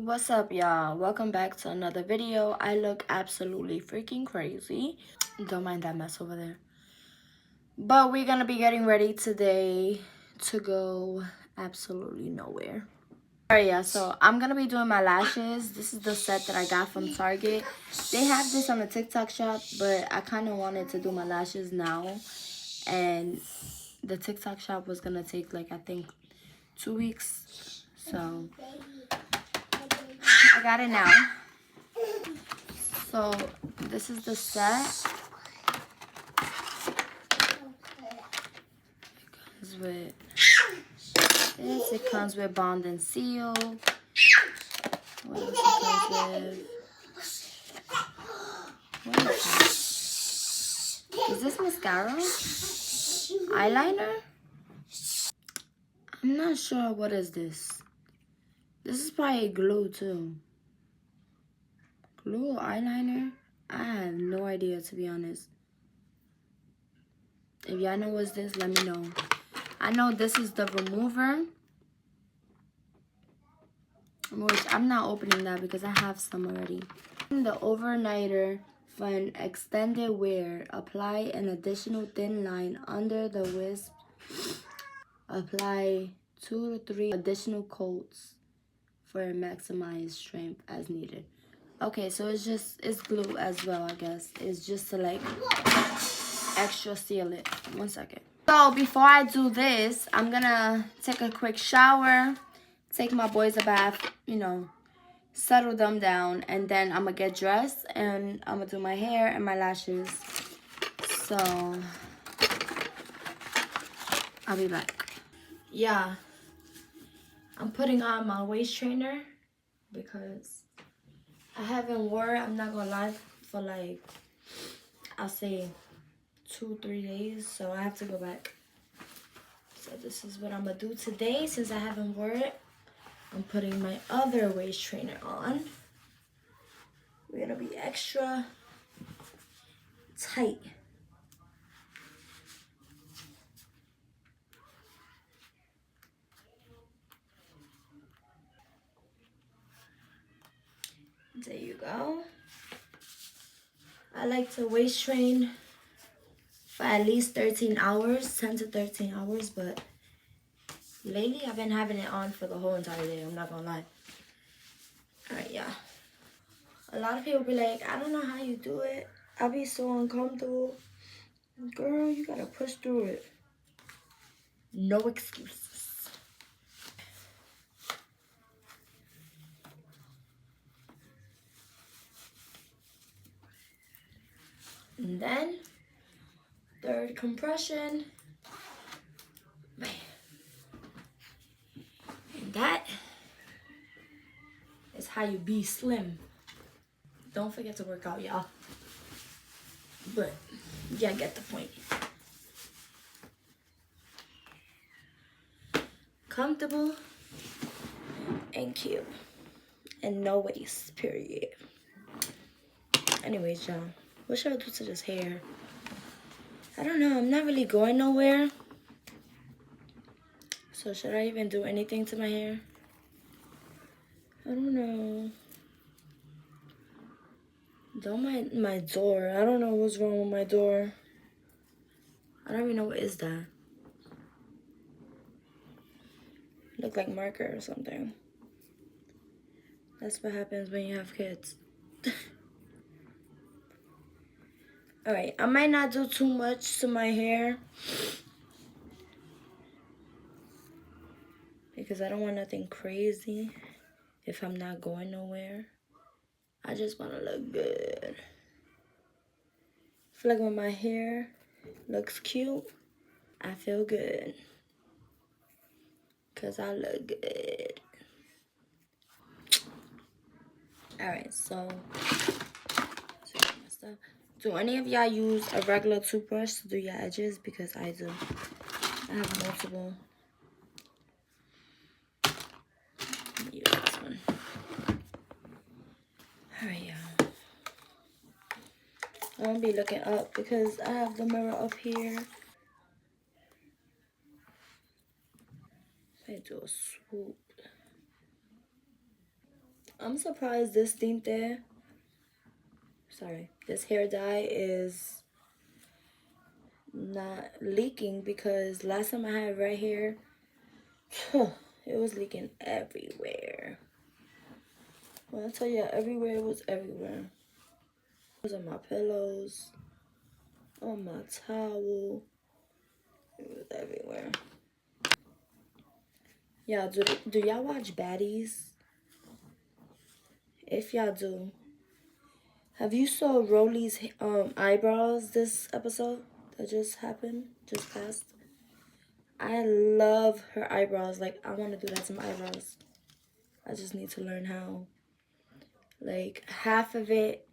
What's up, y'all? Welcome back to another video. I look absolutely freaking crazy. Don't mind that mess over there. But we're gonna be getting ready today to go absolutely nowhere. Alright, yeah, so I'm gonna be doing my lashes. This is the set that I got from Target. They have this on the TikTok shop, but I kind of wanted to do my lashes now. And the TikTok shop was gonna take like, I think, 2 weeks. So I got it now. So this is the set. It comes with Bond and Seal. What else it comes with? What is this? Is this mascara? Eyeliner? I'm not sure. What is this? This is probably glue too. Glue or eyeliner? I have no idea, to be honest. If y'all know what's this, let me know. I know this is the remover, which I'm not opening that because I have some already. The overnighter for an extended wear. Apply an additional thin line under the wisp. Apply 2 to 3 additional coats for maximized strength as needed. Okay, so it's glue as well, I guess. It's just to like extra seal it. 1 second. So before I do this, I'm gonna take a quick shower, take my boys a bath, settle them down, and then I'm gonna get dressed and I'm gonna do my hair and my lashes. So I'll be back. Yeah, I'm putting on my waist trainer because I haven't worn it, I'm not gonna lie, for like, I'll say 2-3 days, so I have to go back. So this is what I'm gonna do today. Since I haven't worn it, I'm putting my other waist trainer on. We're gonna be extra tight. There you go. I like to waist train for at least 13 hours, 10 to 13 hours, but lately I've been having it on for the whole entire day, I'm not gonna lie. Alright, yeah. A lot of people be like, I don't know how you do it. I'll be so uncomfortable. Girl, you gotta push through it. No excuses. And then, third compression. Man. And that is how you be slim. Don't forget to work out, y'all. But, yeah, get the point. Comfortable and cute. And no waist, period. Anyways, y'all. What should I do to this hair? I don't know. I'm not really going nowhere. So should I even do anything to my hair? I don't know. Don't mind my door. I don't know what's wrong with my door. I don't even know what is that. Look like marker or something. That's what happens when you have kids. Alright, I might not do too much to my hair because I don't want nothing crazy if I'm not going nowhere. I just want to look good. I feel like when my hair looks cute, I feel good. Because I look good. Alright, so do any of y'all use a regular toothbrush to do your edges? Because I do. I have multiple. Let me use this one. Alright, y'all. I won't be looking up because I have the mirror up here. I do a swoop. I'm surprised this tinte, sorry, this hair dye is not leaking, because last time I had red hair, it was leaking everywhere. When I tell you everywhere, it was everywhere. It was on my pillows, on my towel, it was everywhere. Yeah, do y'all watch Baddies? If y'all do, have you saw Rolly's eyebrows this episode that just happened, just passed? I love her eyebrows. Like, I want to do that to my eyebrows. I just need to learn how. Like, half of it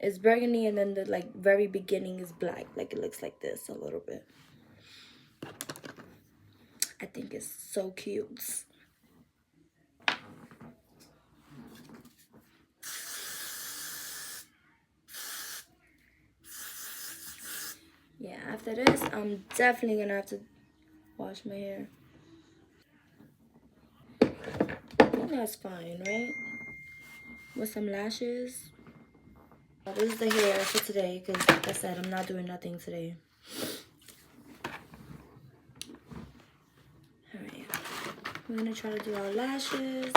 is burgundy, and then the like very beginning is black. Like, it looks like this a little bit. I think it's so cute. Yeah, after this, I'm definitely gonna have to wash my hair. I think that's fine, right? With some lashes. This is the hair for today, because like I said, I'm not doing nothing today. Alright, we're gonna try to do our lashes.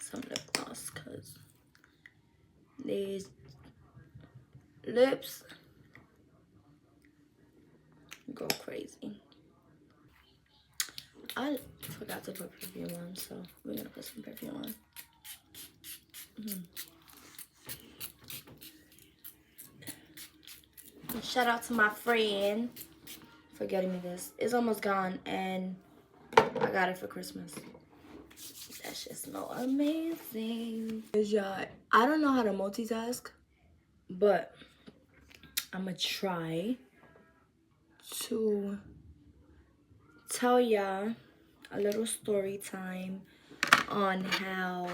Some lip gloss, because these lips go crazy. I forgot to put perfume on, so we're gonna put some perfume on. Shout out to my friend for getting me this. It's almost gone, and I got it for Christmas. That shit smell amazing. I don't know how to multitask, but I'm gonna try to tell y'all a little story time on how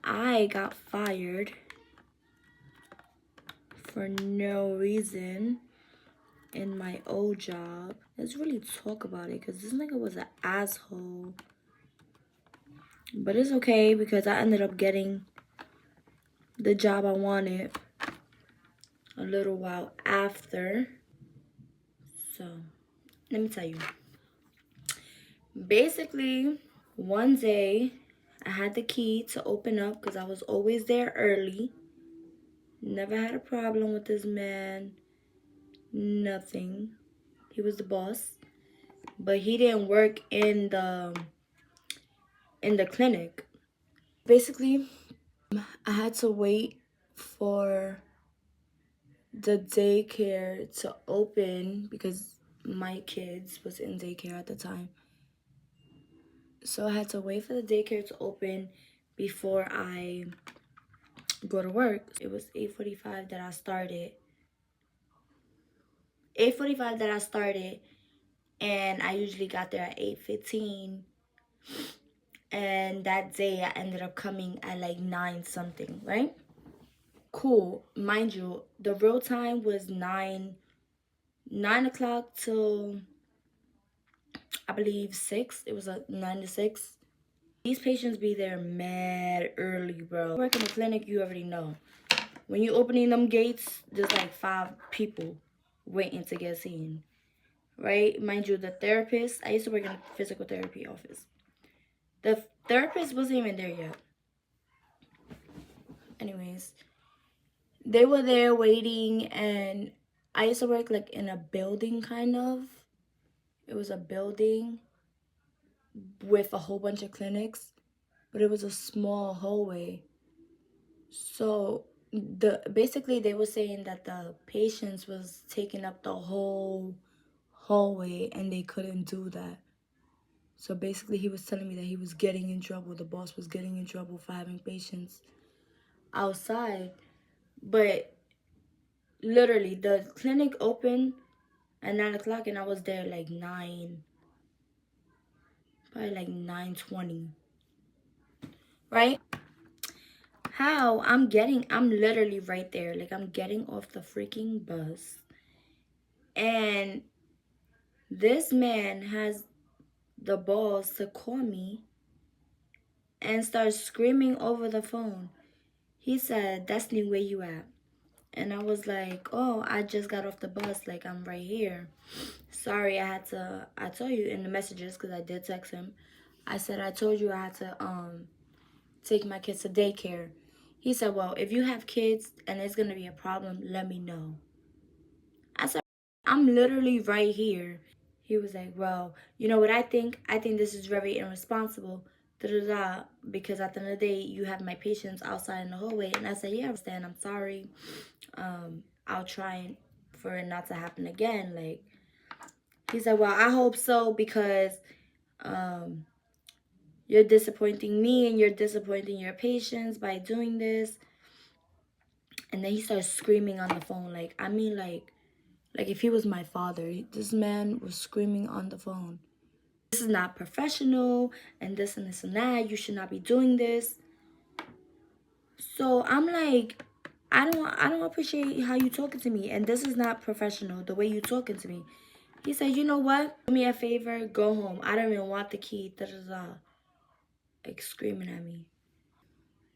I got fired for no reason in my old job. Let's really talk about it, because this nigga was an asshole. But it's okay, because I ended up getting the job I wanted a little while after. So, let me tell you. Basically, one day, I had the key to open up, because I was always there early. Never had a problem with this man. Nothing. He was the boss. But he didn't work in the clinic. Basically, I had to wait for the daycare to open, because my kids was in daycare at the time. So I had to wait for the daycare to open before I go to work. It was 8:45 that I started. 8:45 that I started, and I usually got there at 8:15. And that day I ended up coming at like 9 something, right? Cool. Mind you, the real time was 9 o'clock till I believe 6. It was a 9 to 6. These patients be there mad early, bro. Work in the clinic, you already know. When you opening them gates, there's like 5 people waiting to get seen, right? Mind you, the therapist, I used to work in a physical therapy office. The therapist wasn't even there yet. Anyways, they were there waiting, and I used to work like in a building, kind of. It was a building with a whole bunch of clinics, but it was a small hallway. So basically they were saying that the patients was taking up the whole hallway, and they couldn't do that. So basically he was telling me that he was getting in trouble. The boss was getting in trouble for having patients outside. But literally, the clinic opened at 9 o'clock, and I was there like probably like 9:20, right? How I'm literally right there. Like, I'm getting off the freaking bus, and this man has the balls to call me and starts screaming over the phone. He said, "Destiny, where you at?" And I was like, "Oh, I just got off the bus. Like, I'm right here. Sorry, I told you in the messages, because I did text him. I said, I told you I had to take my kids to daycare." He said, "Well, if you have kids and it's going to be a problem, let me know." I said, "I'm literally right here." He was like, "Well, you know what I think? I think this is very irresponsible. Da da da. Because at the end of the day, you have my patients outside in the hallway." And I said, "Yeah, I understand. I'm sorry. I'll try for it not to happen again." Like, he said, "Well, I hope so, because um, you're disappointing me and you're disappointing your patients by doing this." And then he starts screaming on the phone. Like, I mean, like if he was my father, this man was screaming on the phone. "This is not professional, and this and this and that. You should not be doing this." So I'm like, I don't appreciate how you talking to me, and this is not professional, the way you talking to me. He said, "You know what? Do me a favor, go home. I don't even want the key." Da da da. Like, screaming at me.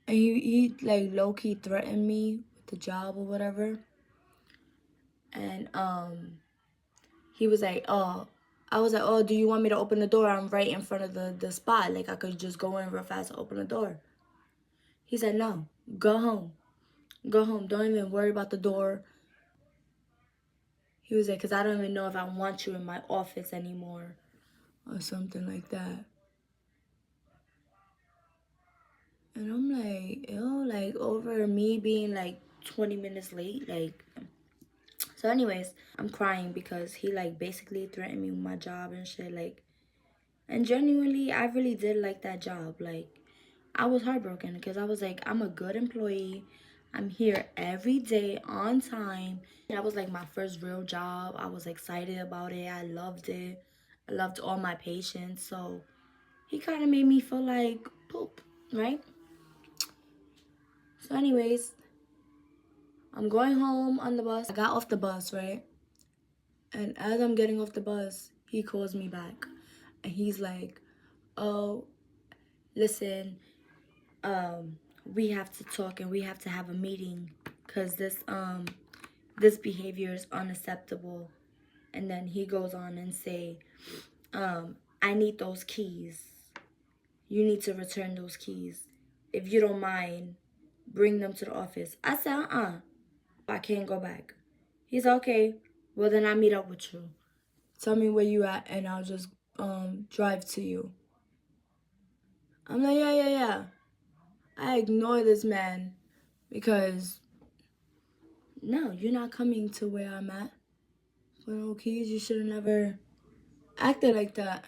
And he like low key threatened me with the job or whatever. And he was like, "Oh," I was like, "Oh, do you want me to open the door? I'm right in front of the spot. Like, I could just go in real fast and open the door." He said, "No, go home. Go home. Don't even worry about the door." He was like, "Because I don't even know if I want you in my office anymore," or something like that. And I'm like, ew, like, over me being like 20 minutes late. Like, so anyways, I'm crying because he like basically threatened me with my job and shit. Like, and genuinely, I really did like that job. Like, I was heartbroken because I was like, I'm a good employee. I'm here every day on time. That was like my first real job. I was excited about it. I loved it. I loved all my patients. So he kind of made me feel like poop, right? So anyways, I'm going home on the bus. I got off the bus, right? And as I'm getting off the bus, he calls me back. And he's like, "Oh, listen, we have to talk and we have to have a meeting, because this behavior is unacceptable." And then he goes on and say, "I need those keys. You need to return those keys. If you don't mind, bring them to the office." I said, I can't go back." He's "Okay, well then I meet up with you. Tell me where you at and I'll just drive to you." I'm like, "Yeah, yeah, yeah." I ignore this man because, no, you're not coming to where I'm at for no keys. You should have never acted like that.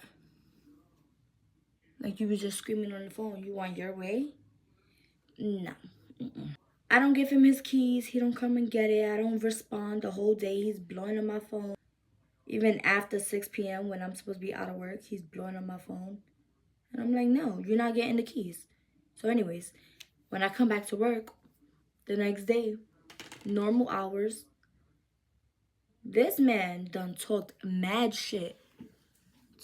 Like, you was just screaming on the phone. You want your way? No. I don't give him his keys. He don't come and get it. I don't respond the whole day. He's blowing on my phone. Even after 6 p.m. when I'm supposed to be out of work, he's blowing on my phone. And I'm like, "No, you're not getting the keys." So anyways, when I come back to work the next day, normal hours, this man done talked mad shit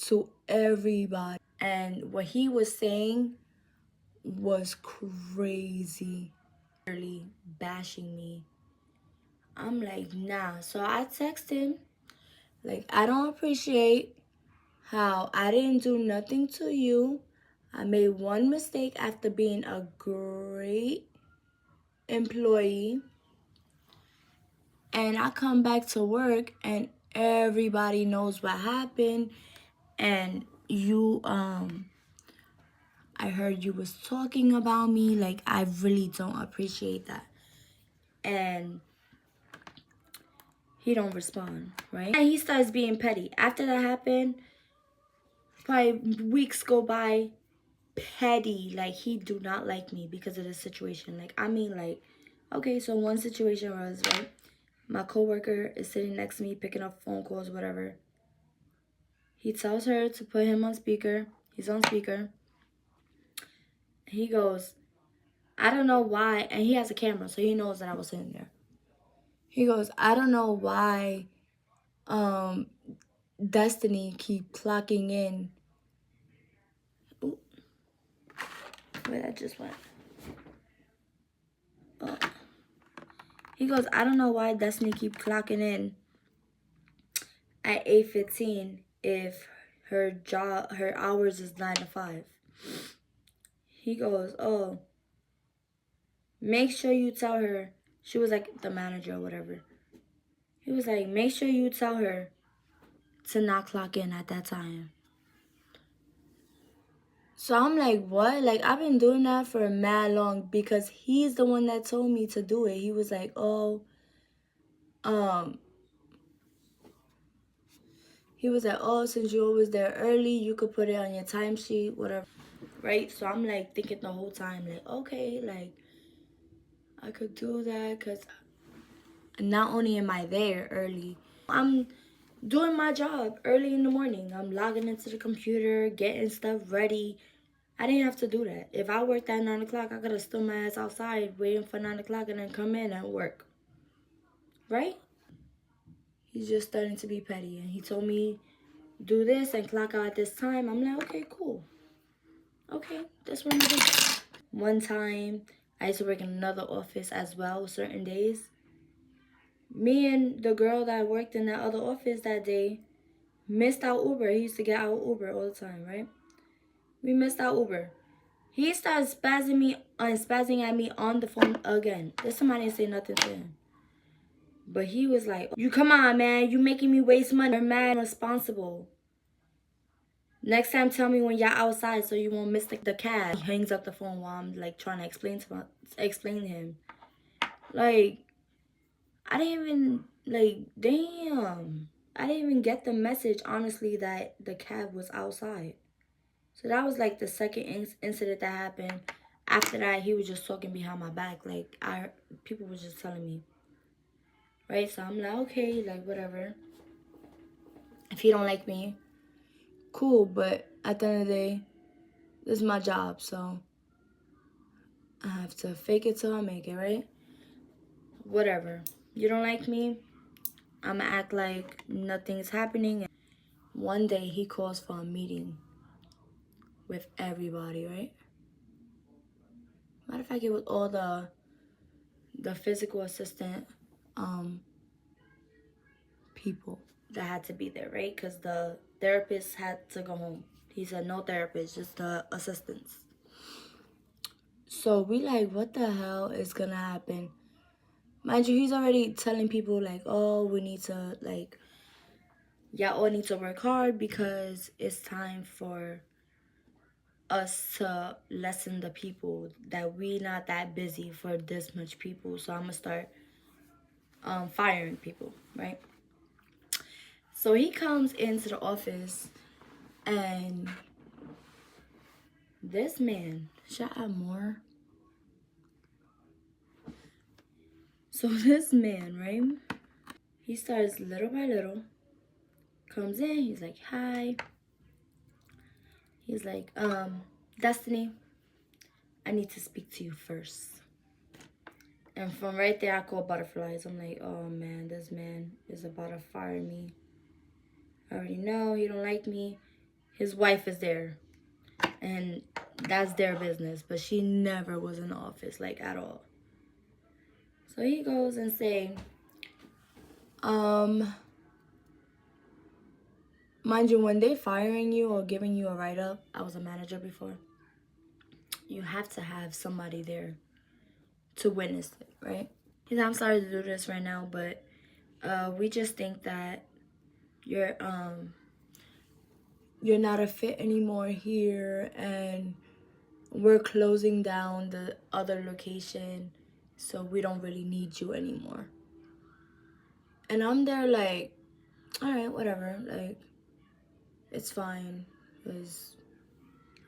to everybody. And what he was saying was crazy. Literally bashing me. I'm like, nah. So I text him, like, "I don't appreciate how I didn't do nothing to you. I made one mistake after being a great employee. And I come back to work and everybody knows what happened. And you, I heard you was talking about me. Like, I really don't appreciate that." And he don't respond, right? And he starts being petty. After that happened, probably weeks go by, petty. Like, he do not like me because of this situation. Like, I mean, like, okay, so one situation was, right, my coworker is sitting next to me picking up phone calls, whatever. He tells her to put him on speaker. He's on speaker. He goes, "I don't know why," and he has a camera, so he knows that I was sitting there. He goes, "I don't know why Destiny keep clocking in." Ooh, Wait, I just went. Oh. He goes, I don't know why Destiny keep clocking in at 8:15 if her hours is 9 to 5. He goes, oh, make sure you tell her. She was like the manager or whatever. He was like, make sure you tell her to not clock in at that time. So I'm like, what? Like, I've been doing that for mad long because he's the one that told me to do it. He was like, oh, he was like, oh, since you're always there early, you could put it on your timesheet, whatever. Right? So I'm like thinking the whole time, like, okay, like, I could do that because not only am I there early, I'm doing my job early in the morning. I'm logging into the computer, getting stuff ready. I didn't have to do that. If I worked at 9 o'clock, I could have stood my ass outside waiting for 9 o'clock and then come in and work. Right? He's just starting to be petty. And he told me, do this and clock out at this time. I'm like, okay, cool. Okay, that's what I'm doing. One time, I used to work in another office as well, certain days. Me and the girl that worked in that other office that day missed out Uber. He used to get out Uber all the time, right? We missed out Uber. He started spazzing at me on the phone again. This time I didn't say nothing to him. But he was like, you come on, man. You making me waste money. You're mad responsible. Next time, tell me when you're outside so you won't miss the cab. He hangs up the phone while I'm like trying to explain to him. Like, I didn't even, like, damn. I didn't even get the message, honestly, that the cab was outside. So that was like the second incident that happened. After that, he was just talking behind my back. Like, people were just telling me. Right? So I'm like, okay, like, whatever. If he don't like me, cool. But at the end of the day, this is my job. So I have to fake it till I make it, right? Whatever. You don't like me, I'm gonna act like nothing's happening. One day he calls for a meeting with everybody, right? Matter of fact, it was all the physical assistant people that had to be there, right? Because the therapist had to go home. He said no therapist, just the assistants. So we like, what the hell is gonna happen? Mind you, he's already telling people like, oh, we need to like, y'all all need to work hard because it's time for us to lessen the people, that we not that busy for this much people. So I'm gonna start firing people, right? So he comes into the office and this man, should I add more? So this man, right? He starts little by little, comes in, he's like, hi. He's like, Destiny, I need to speak to you first. And from right there, I call butterflies. I'm like, oh man, this man is about to fire me. I already know he don't like me. His wife is there. And that's their business. But she never was in the office, like, at all. So he goes and say, mind you, when they firing you or giving you a write-up, I was a manager before, you have to have somebody there to witness it, right? He's like, I'm sorry to do this right now, but we just think that you're not a fit anymore here, and we're closing down the other location, so we don't really need you anymore. And I'm there like, all right, whatever, like, it's fine, because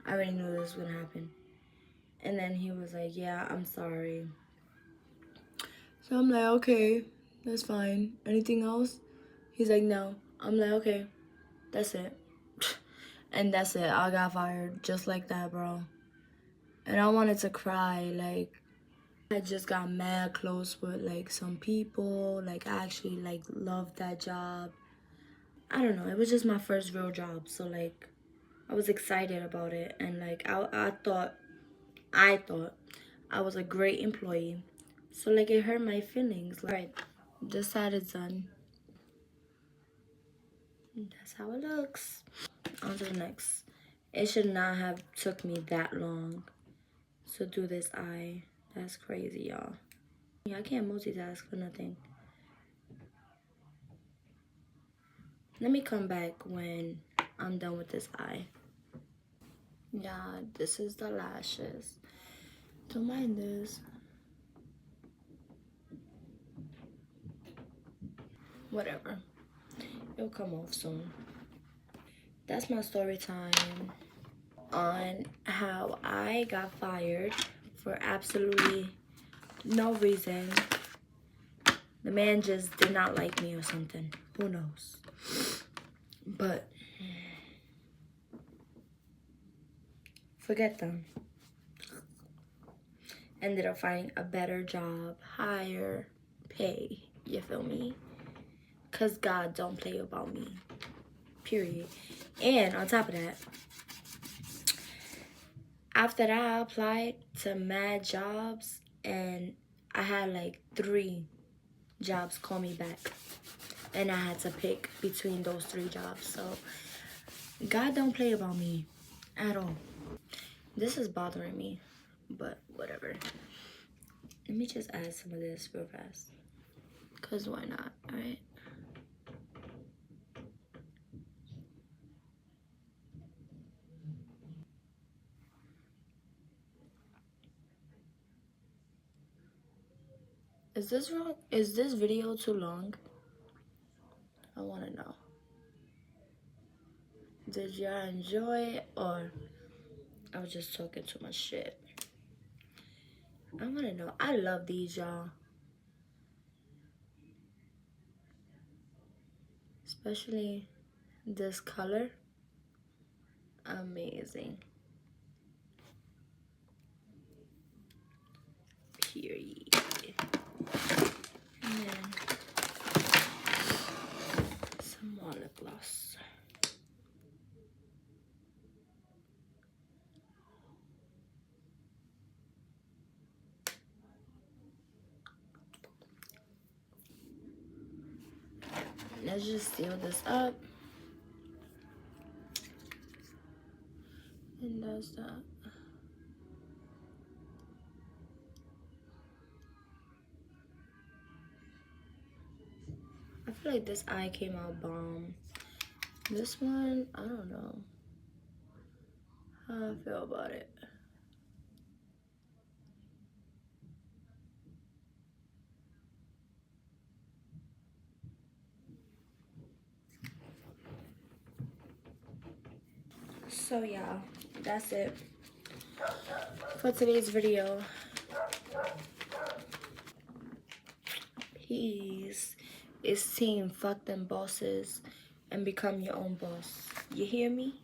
I already knew this was gonna happen. And then he was like, yeah, I'm sorry. So I'm like, okay, that's fine. Anything else? He's like, no. I'm like, okay, that's it. And that's it. I got fired just like that, bro. And I wanted to cry. Like, I just got mad close with like some people. Like, I actually like loved that job. I don't know. It was just my first real job. So like, I was excited about it. And like, I thought I thought I was a great employee. So like it hurt my feelings. Right, this side is done. That's how it looks. On to the next. It should not have took me that long to do this eye. That's crazy, y'all. Yeah, I can't multitask for nothing. Let me come back when I'm done with this eye. Yeah, this is the lashes. Don't mind this. Whatever. It'll come off soon. That's my story time on how I got fired for absolutely no reason. The man just did not like me or something. Who knows? But forget them. Ended up finding a better job, higher pay. You feel me? Because God don't play about me. Period. And on top of that, after that, I applied to mad jobs and I had like 3 jobs call me back. And I had to pick between those 3 jobs. So God don't play about me at all. This is bothering me, but whatever. Let me just add some of this real fast. Because why not, alright? Is this wrong? Is this video too long? I want to know. Did y'all enjoy it or I was just talking too much shit? I want to know. I love these, y'all. Especially this color. Amazing. Period. And then some more lip gloss. Let's just seal this up. And that's that. I feel like this eye came out bomb. This one, I don't know how I feel about it. So yeah, that's it for today's video. Peace. It's team fuck them bosses and become your own boss. You hear me?